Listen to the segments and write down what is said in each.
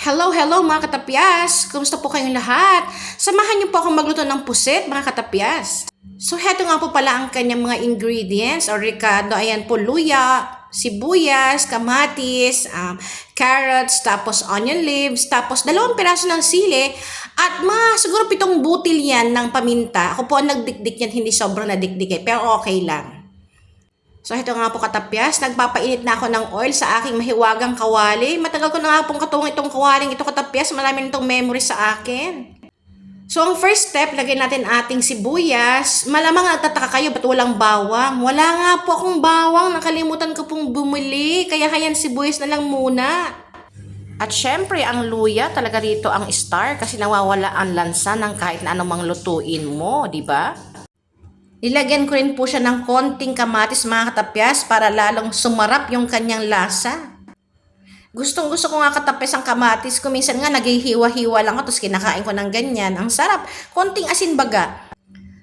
Hello, hello mga katapyas! Kumusta po kayong lahat? Samahan niyo po akong magluto ng pusit mga katapyas. So heto nga po pala ang kanyang mga ingredients or recado. Ayan po, luya, sibuyas, kamatis, carrots, tapos onion leaves, tapos 2 piraso ng sili, at mga siguro 7 butil yan ng paminta. Ako po ang nagdikdik yan, hindi sobrang nadikdik pero okay lang. So, ito nga po katapyas, nagpapainit na ako ng oil sa aking mahiwagang kawali. Matagal ko na nga pong katuwang itong kawaling ito katapyas, marami nitong memory sa akin. So, ang first step, lagyan natin ating sibuyas. Malamang nagtataka kayo, ba't walang bawang? Wala nga po akong bawang, nakalimutan ko pong bumili, kaya hayan sibuyas na lang muna. At syempre, ang luya talaga dito ang star kasi nawawala ang lansa ng kahit na anumang lutuin mo, di ba? Nilagyan ko rin po siya ng konting kamatis mga katapyas para lalong sumarap yung kanyang lasa. Gustong gusto ko nga katapyas ang kamatis ko. Minsan nga naghihiwa-hiwa lang ako tapos kinakain ko ng ganyan. Ang sarap. Konting asin baga.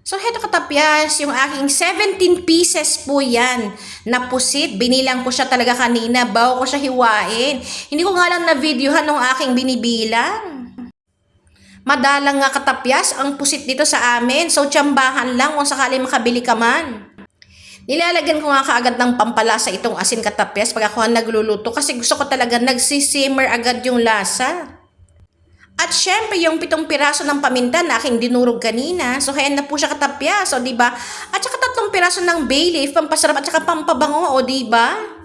So heto katapyas, yung aking 17 pieces po yan na pusit. Binilang ko siya talaga kanina bago ko siya hiwain. Hindi ko nga lang na-videohan ng aking binibilang. Madalang nga katapyas ang pusit dito sa amin. So, tsambahan lang kung sakali makabili ka man. Nilalagyan ko nga kaagad ng pampalasa itong asin katapyas pag ako nagluluto kasi gusto ko talaga nagsisimmer agad yung lasa. At syempre, yung 7 piraso ng paminta na aking dinurog kanina. So, kaya na po siya katapyas, o diba? At saka 3 piraso ng bay leaf, pampasarap at saka pampabango, o diba?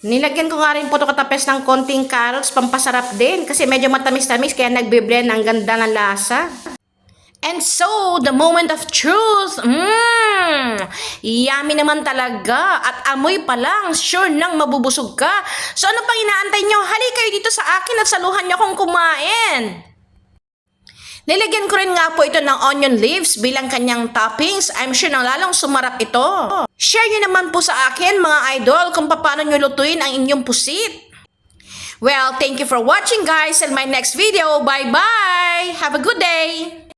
Nilagyan ko nga rin po ito katapes ng konting carrots, pampasarap din. Kasi medyo matamis-tamis, kaya nagbe-blend ang ganda ng lasa. And so, the moment of truth. Yummy naman talaga. At amoy pa lang, sure nang mabubusog ka. So ano pang inaantay nyo? Hali kayo dito sa akin at saluhan nyo akong kumain. Nilagyan ko rin nga po ito ng onion leaves bilang kanyang toppings. I'm sure na lalong sumarap ito. Share nyo naman po sa akin mga idol kung paano nyo lutuin ang inyong pusit. Well, thank you for watching guys, and my next video. Bye-bye! Have a good day!